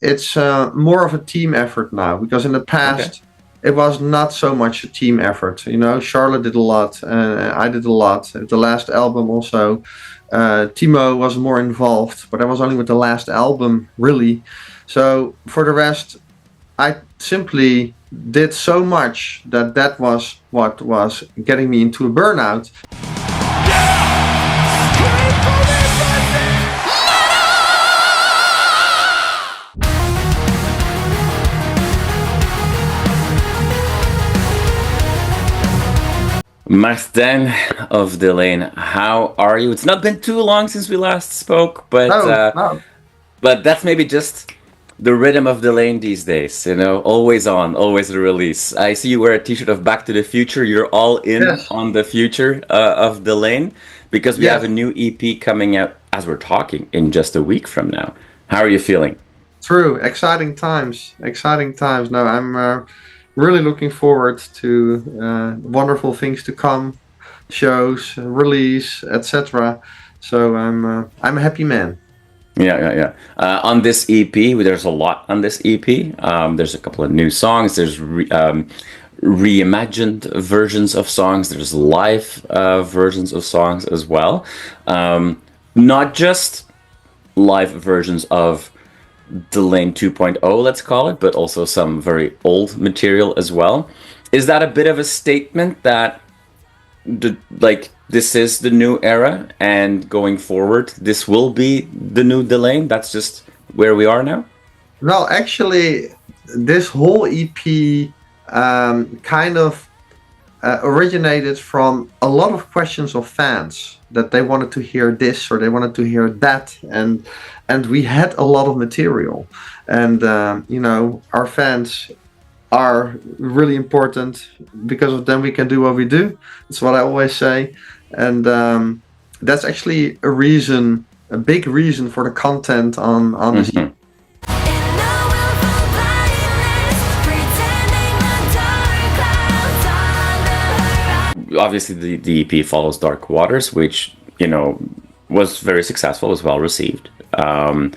it's more of a team effort now, because in the Okay. past it was not so much a team effort. Charlotte did a lot, I did a lot. The last album also, Timo was more involved, but I was only with the last album really. So for the rest, I simply did so much that was what was getting me into a burnout. Martijn of DELAIN, how are you? It's not been too long since we last spoke, No, no. but that's maybe just the rhythm of DELAIN these days. Always on, always a release. I see you wear a T-shirt of Back to the Future. You're all in Yes, on the future of DELAIN because we have yes. a new EP coming out as we're talking in just a week from now. How are you feeling? True. Exciting times. Exciting times. No, I'm really looking forward to wonderful things to come, shows, release, etc. So I'm a happy man. Yeah, yeah, yeah. On this EP, there's a lot on this EP. There's a couple of new songs. There's reimagined versions of songs. There's live versions of songs as well. Not just live versions of DELAIN 2.0, let's call it, but also some very old material as well. Is that a bit of a statement that like this is the new era and going forward this will be the new DELAIN? That's just where we are now. Well, actually, this whole EP kind of originated from a lot of questions of fans that they wanted to hear this or they wanted to hear that, and we had a lot of material, and our fans are really important. Because of them we can do what we do. That's what I always say, and that's actually a big reason for the content on this. Mhm. Obviously the EP follows Dark Waters, which was very successful, was well received. Uh,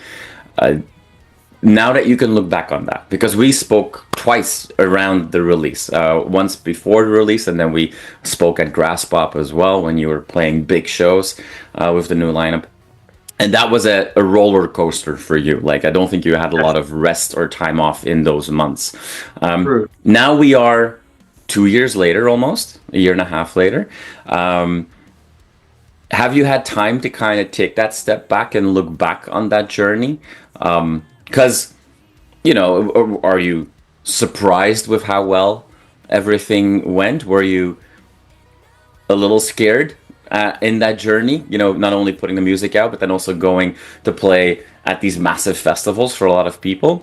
Now that you can look back on that, because we spoke twice around the release, once before the release, and then we spoke at Grass Pop as well when you were playing big shows with the new lineup. And that was a roller coaster for you. Like, I don't think you had a lot of rest or time off in those months. True. Now we are 2 years later, almost a year and a half later. Have you had time to kind of take that step back and look back on that journey? Because, are you surprised with how well everything went? Were you a little scared in that journey? Not only putting the music out, but then also going to play at these massive festivals for a lot of people.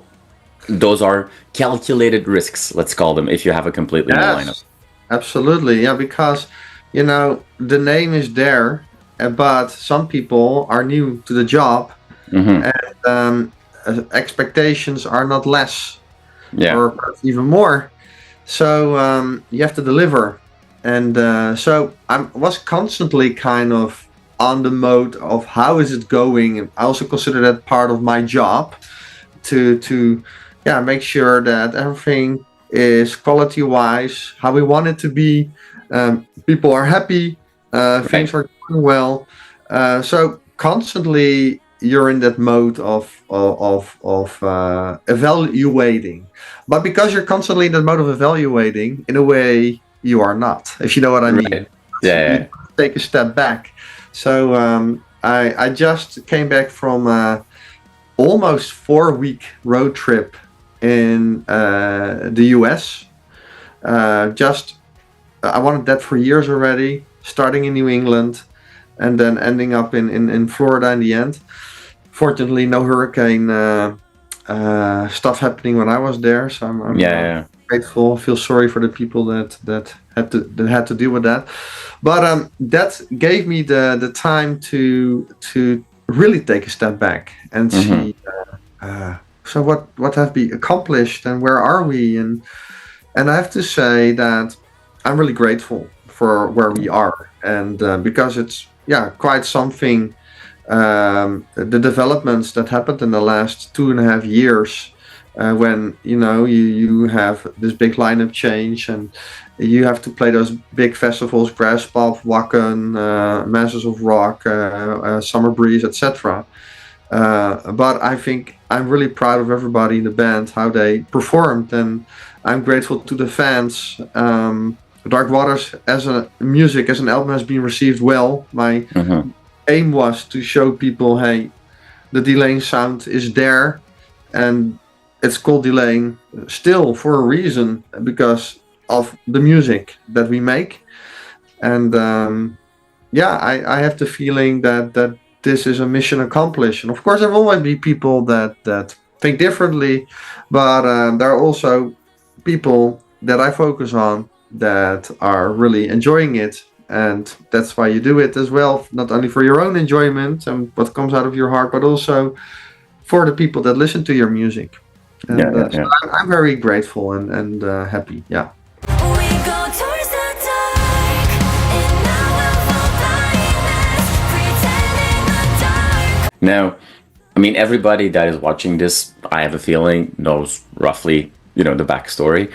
Those are calculated risks, let's call them, if you have a completely new lineup. Yes, absolutely. Yeah, because the name is there, but some people are new to the job, Hmm. and expectations are not less, Yeah. or perhaps even more. So you have to deliver, and so I was constantly kind of on the mode of how is it going, and I also consider that part of my job to yeah, make sure that everything is quality wise how we want it to be. People are happy, Right. things are going well. So constantly you're in that mode of evaluating. But because you're constantly in that mode of evaluating, in a way you are not, if you know what I mean. Right. Yeah. You take a step back. So I just came back from almost 4 week road trip in the US. Just I wanted that for years already, starting in New England and then ending up in Florida in the end. Fortunately, no hurricane stuff happening when I was there, so I'm Yeah. Yeah. grateful. Feel sorry for the people that had to deal with that, but that gave me the time to really take a step back and Hmm. see. So what have we accomplished and where are we? And I have to say that I'm really grateful for where we are, and because it's quite something the developments that happened in the last 2.5 years, when you have this big lineup change and you have to play those big festivals, Grasspop, Wacken, Masters of Rock, Summer Breeze, etc. But I think I'm really proud of everybody in the band, how they performed, and I'm grateful to the fans. Dark Waters as a music, as an album, has been received well. My Mhm. aim was to show people, hey, the DELAIN sound is there, and it's called DELAIN still for a reason, because of the music that we make. And yeah, I have the feeling that this is a mission accomplished. And of course, there will always be people that think differently, but there are also people that I focus on that are really enjoying it. And that's why you do it as well, not only for your own enjoyment and what comes out of your heart, but also for the people that listen to your music. Yeah, And yeah, so yeah. I'm very grateful and happy. Yeah. We go towards the dark, and now we'll fall blindness, pretending the dark. Now, I mean, everybody that is watching this, I have a feeling, knows roughly, the backstory.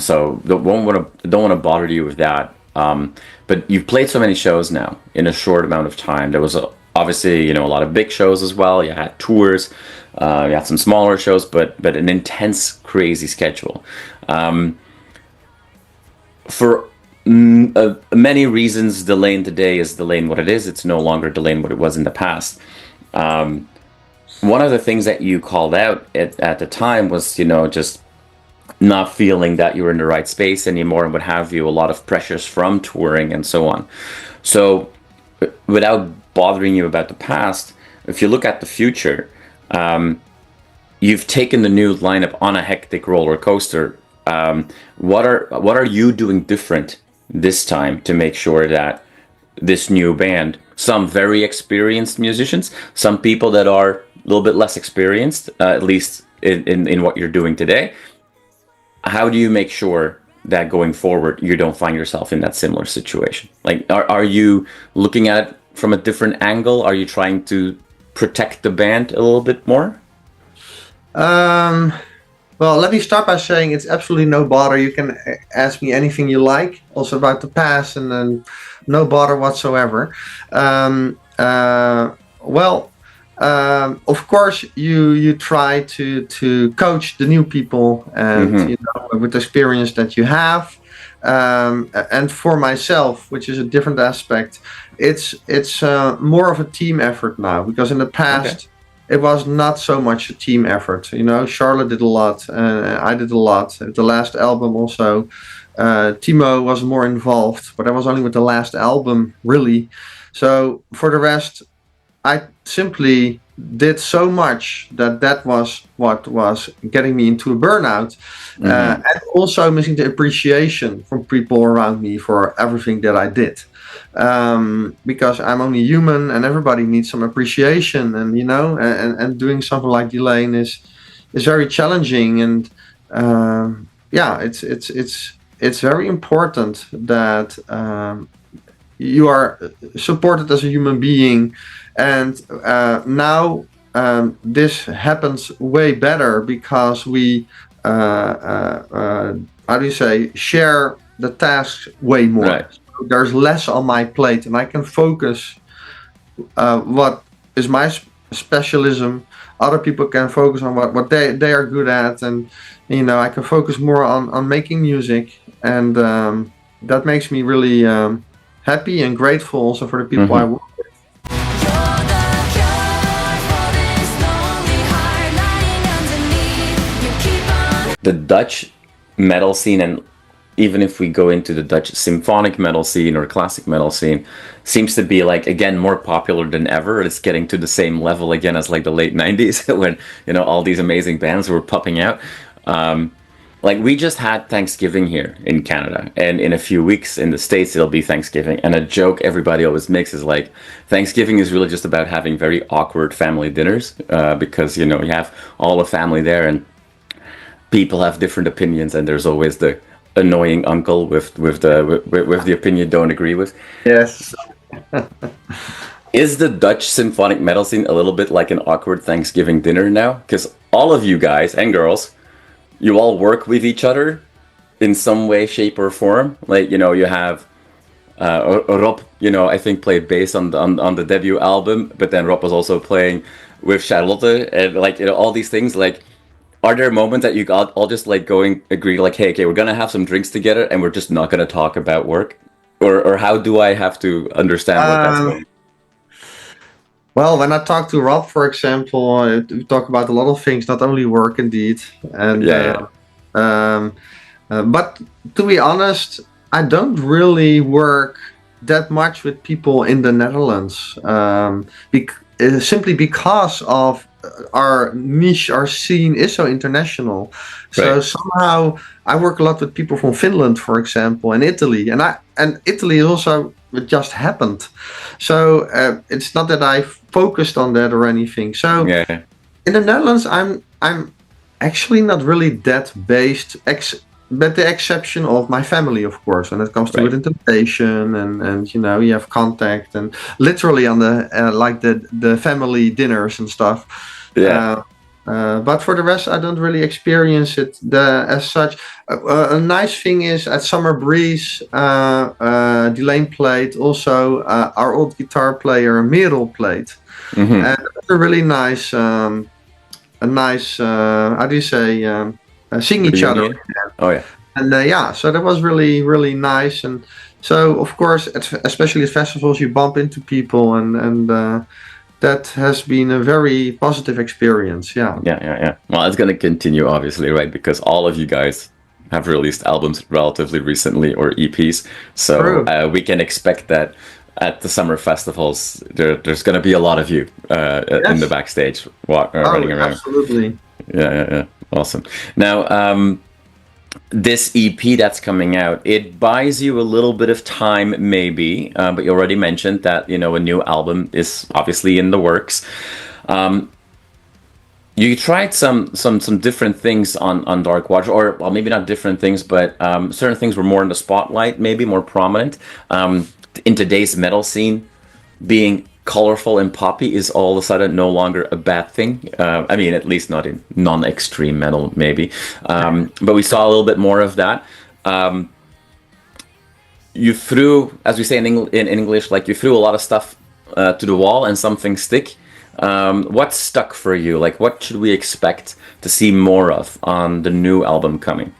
So don't want to bother you with that. But you've played so many shows now in a short amount of time. There was obviously, a lot of big shows as well. You had tours, you had some smaller shows, but an intense, crazy schedule. For many reasons, DELAIN today is DELAIN what it is. It's no longer DELAIN what it was in the past. One of the things that you called out at the time was, just not feeling that you were in the right space anymore and what have you, a lot of pressures from touring and so on. So without bothering you about the past, if you look at the future, you've taken the new lineup on a hectic roller coaster. What are you doing different this time to make sure that this new band, some very experienced musicians, some people that are a little bit less experienced, at least in what you're doing today, how do you make sure that going forward you don't find yourself in that similar situation? Like, are you looking at it from a different angle? Are you trying to protect the band a little bit more? Well, let me start by saying it's absolutely no bother. You can ask me anything you like, also about the past, and then no bother whatsoever. Well, of course, you try to coach the new people, and with the experience that you have. And for myself, which is a different aspect, it's more of a team effort now, because in the past it was not so much a team effort. Charlotte did a lot, I did a lot. The last album also, Timo was more involved, but I was only with the last album, really. So for the rest, I simply did so much that was what was getting me into a burnout, and also missing the appreciation from people around me for everything that I did, because I'm only human and everybody needs some appreciation, and doing something like DELAIN is very challenging, and yeah, it's very important that you are supported as a human being. And now this happens way better because we, how do you say, share the tasks way more. Right. So there's less on my plate, and I can focus what is my specialism. Other people can focus on what they are good at, and I can focus more on making music, and that makes me really happy and grateful also for the people I work with. You're the cure for this lonely heart lying underneath. You keep on. The Dutch metal scene, and even if we go into the Dutch symphonic metal scene or classic metal scene, seems to be like, again, more popular than ever. It's getting to the same level again as like the late 90s when all these amazing bands were popping out. Like, we just had Thanksgiving here in Canada, and in a few weeks in the States it'll be Thanksgiving, and a joke everybody always makes is like, Thanksgiving is really just about having very awkward family dinners, because you have all the family there and people have different opinions, and there's always the annoying uncle with the opinion you don't agree with. Yes. Is the Dutch symphonic metal scene a little bit like an awkward Thanksgiving dinner now? Because all of you guys and girls, you all work with each other in some way, shape, or form. Like, you know, you have Rob, you know, I think played bass on the debut album, but then Rob was also playing with Charlotte, and like, you know, all these things. Like, are there moments that you all just like going agree, like, hey, okay, we're gonna have some drinks together, and we're just not gonna talk about work, or how do I have to understand what that's Um, going? well, when I talk to Rob, for example, we talk about a lot of things, not only work, indeed. And Yeah, yeah, um, but to be honest, I don't really work that much with people in the Netherlands, simply because of our niche, our scene is so international. So right, somehow I work a lot with people from Finland, for example, and Italy, and Italy also it just happened. So it's not that I focused on that or anything. So yeah, in the Netherlands, I'm actually not really that based, but the exception of my family, of course, when it comes to right, invitation and you know you have contact and literally on the like the family dinners and stuff. yeah, Uh, but for the rest, I don't really experience it as such. A nice thing is at Summer Breeze, DELAIN played. Also, our old guitar player Merel played, mm-hmm. and it was a really nice, a nice, how do you say, seeing each other. Reunion. Oh yeah, And yeah, so that was really, really nice. And so, of course, especially at festivals, you bump into people, and that has been a very positive experience. Yeah. yeah, yeah, yeah. Well, it's gonna continue, obviously, right? Because all of you guys have released albums relatively recently or EPs, so True. we can expect that at the summer festivals, there's gonna be a lot of you in the Yes. backstage Oh, running around. absolutely. Yeah, yeah, yeah. Awesome. Now, this EP that's coming out, it buys you a little bit of time, maybe, but you already mentioned that, you know, a new album is obviously in the works. Um, you tried some different things on Dark Watch, or well, maybe not different things, but certain things were more in the spotlight, maybe more prominent. In today's metal scene, being colorful and poppy is all of a sudden no longer a bad thing. I mean, at least not in non-extreme metal, maybe. But we saw a little bit more of that. Um, you threw, as we say in English, like you threw a lot of stuff to the wall and some things stick. What stuck for you? Like, what should we expect to see more of on the new album coming?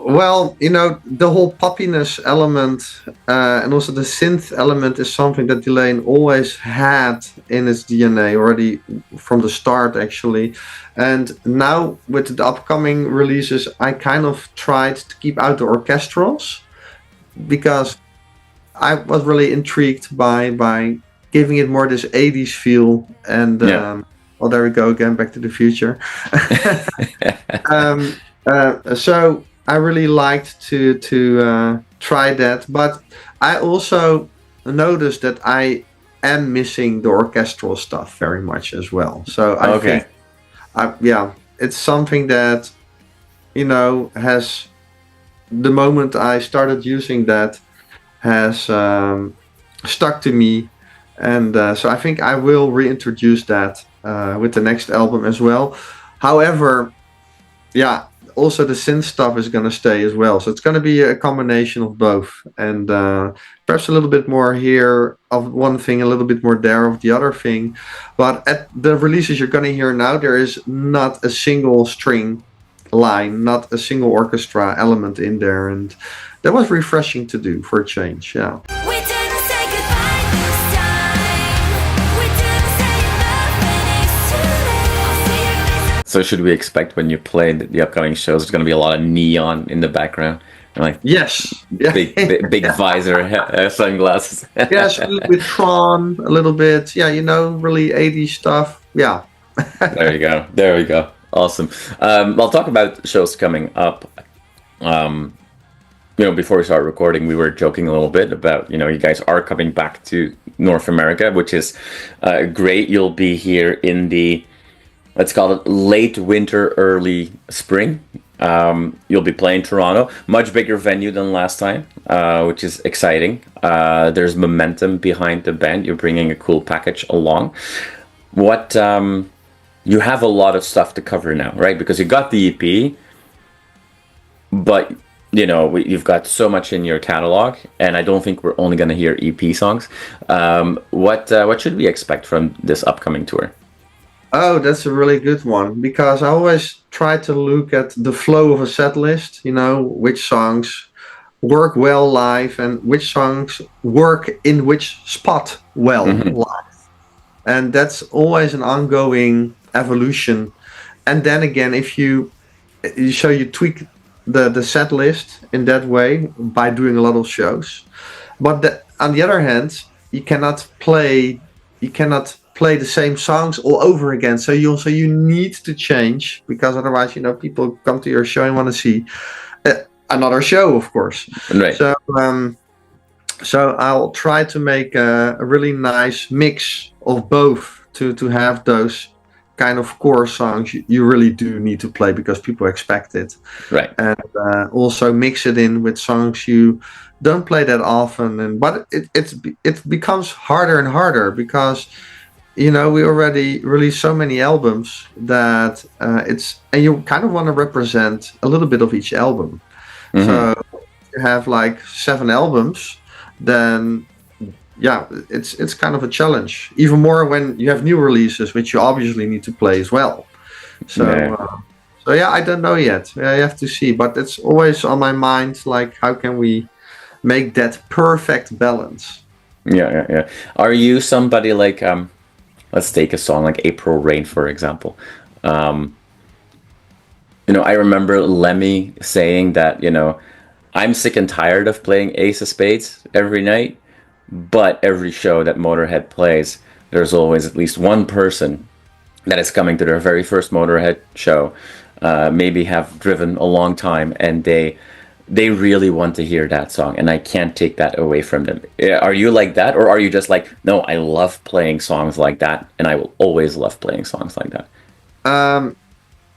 Well, you know, the whole poppiness element and also the synth element is something that DELAIN always had in its DNA already from the start, actually. And now with the upcoming releases, I kind of tried to keep out the orchestrals because I was really intrigued by giving it more this 80s feel. And Yeah. well, there we go again, Back to the Future. um, so I really liked to try that, but I also noticed that I am missing the orchestral stuff very much as well. So I Okay. think, yeah, it's something that you know has the moment I started using that has stuck to me, and so I think I will reintroduce that with the next album as well. However, yeah, also the synth stuff is going to stay as well, so it's going to be a combination of both, and perhaps a little bit more here of one thing, a little bit more there of the other thing. But at the releases you're going to hear now, there is not a single string line, not a single orchestra element in there, and that was refreshing to do for a change. Yeah. We didn't say goodbye this time. We didn't say enough and it's too late. I'll see your face. So should we expect when you play the upcoming shows, there's going to be a lot of neon in the background, and like Yes. Yeah. big visor, sunglasses. Yes, a little bit Tron, a little bit. Yeah, you know, really 80s stuff. Yeah. There you go. There we go. Awesome. I'll talk about shows coming up. You know, before we start recording, we were joking a little bit about, you know, you guys are coming back to North America, which is great. You'll be here in the, let's call it late winter, early spring. You'll be playing Toronto, much bigger venue than last time, which is exciting. There's momentum behind the band. You're bringing a cool package along. What you have a lot of stuff to cover now, right? Because you got the EP, but you've got so much in your catalog, and I don't think we're only going to hear EP songs. What should we expect from this upcoming tour? Oh, that's a really good one because I always try to look at the flow of a set list, which songs work well live and which songs work in which spot well live. And that's always an ongoing evolution. And then again, if you tweak the set list in that way by doing a lot of shows. But on the other hand, you cannot play the same songs all over again. So you need to change because otherwise, people come to your show and want to see another show, of course. Right. So I'll try to make a really nice mix of both to have those kind of core songs you really do need to play because people expect it. Right. And also mix it in with songs you don't play that often. But it becomes harder and harder because we already released so many albums that and you kind of want to represent a little bit of each album. So if you have like 7 albums, then it's kind of a challenge. Even more when you have new releases, which you obviously need to play as well. So I don't know yet. I have to see, but it's always on my mind. Like, how can we make that perfect balance? Yeah. Are you somebody like let's take a song like April Rain, for example. I remember Lemmy saying that, I'm sick and tired of playing Ace of Spades every night, but every show that Motorhead plays, there's always at least one person that is coming to their very first Motorhead show, maybe have driven a long time, and they really want to hear that song, and I can't take that away from them. Are you like that, or are you just like, no, I love playing songs like that, and I will always love playing songs like that?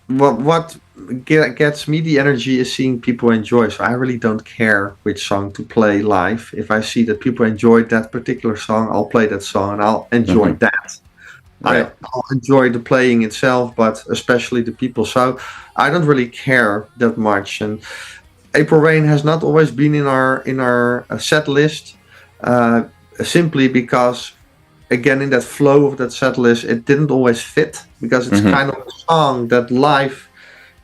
What gets me the energy is seeing people enjoy. So I really don't care which song to play live. If I see that people enjoyed that particular song, I'll play that song and I'll enjoy that. Right. I'll enjoy the playing itself, but especially the people. So I don't really care that much. And April Rain has not always been in our set list, simply because, again, in that flow of that set list, it didn't always fit because it's kind of a song that live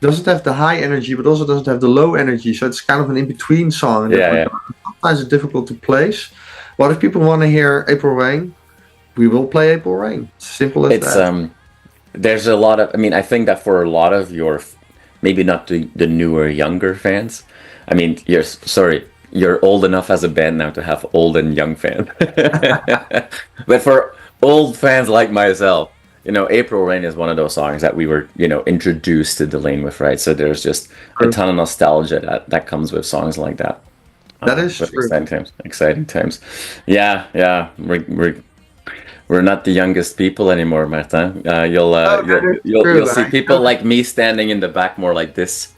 doesn't have the high energy, but also doesn't have the low energy. So it's kind of an in-between song. Sometimes it's difficult to place. But if people want to hear April Rain, we will play April Rain. Simple as that. There's a lot of, I think that for a lot of your, maybe not the newer, younger fans, you're old enough as a band now to have old and young fans. But for old fans like myself, April Rain is one of those songs that we were, introduced to DELAIN with, right? So there's just a ton of nostalgia that comes with songs like that. That is true. Exciting times. Yeah. We're not the youngest people anymore, Martijn. You'll see people like me standing in the back more like this.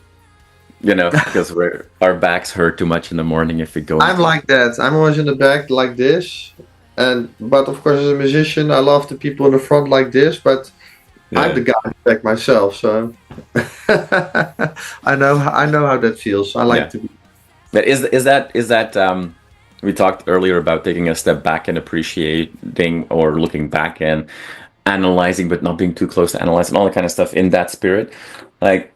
Because our backs hurt too much in the morning if we go. I'm like that. I'm always in the back like this, but of course, as a musician, I love the people in the front like this. But I'm the guy in the back myself, so I know how that feels. I like to be. But is that we talked earlier about taking a step back and appreciating or looking back and analyzing, but not being too close to analyze and all that kind of stuff in that spirit. Like,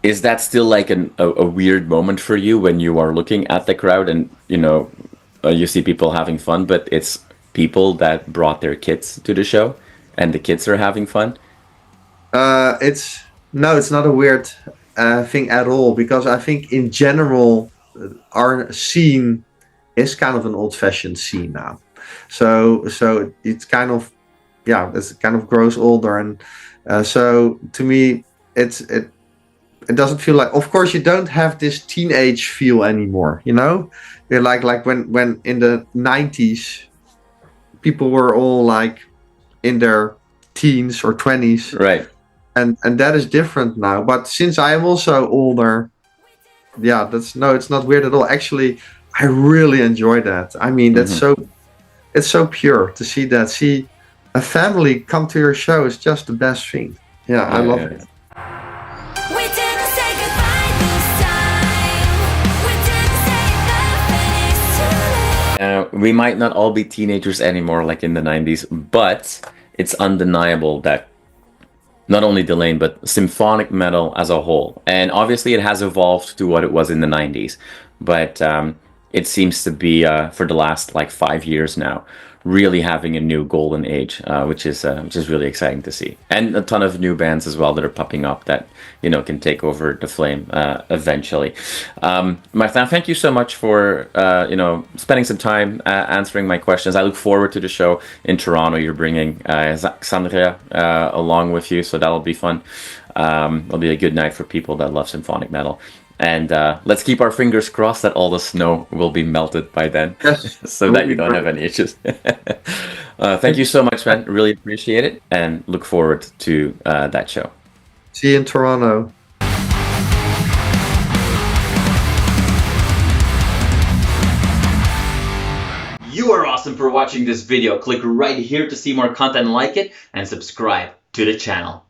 is that still like a weird moment for you when you are looking at the crowd and you see people having fun, but it's people that brought their kids to the show and the kids are having fun? It's not a weird thing at all, because I think in general our scene is kind of an old-fashioned scene now. So it's kind of grows older, and so to me it doesn't feel like, of course, you don't have this teenage feel anymore, You're like when in the 90s people were all like in their teens or 20s, right? and that is different now. But since I am also older, yeah, it's not weird at all. Actually, I really enjoy that. I mean, it's so pure to see that. See a family come to your show is just the best thing. Yeah, I love it. We didn't say goodbye this time. We didn't say nothing is too late. We might not all be teenagers anymore like in the 90s, but it's undeniable that not only DELAIN, but symphonic metal as a whole. And obviously it has evolved to what it was in the 90s, but it seems to be, for the last like 5 years now, really having a new golden age, which is really exciting to see. And a ton of new bands as well that are popping up that, you know, can take over the flame eventually. Martijn, thank you so much for, you know, spending some time answering my questions. I look forward to the show in Toronto. You're bringing Xandria along with you, so that'll be fun. It'll be a good night for people that love symphonic metal. And let's keep our fingers crossed that all the snow will be melted by then, Yes, so that you don't have any issues. Thank you so much, man. Really appreciate it, and look forward to that show. see you in Toronto. You are awesome for watching this video. Click right here to see more content like it and subscribe to the channel.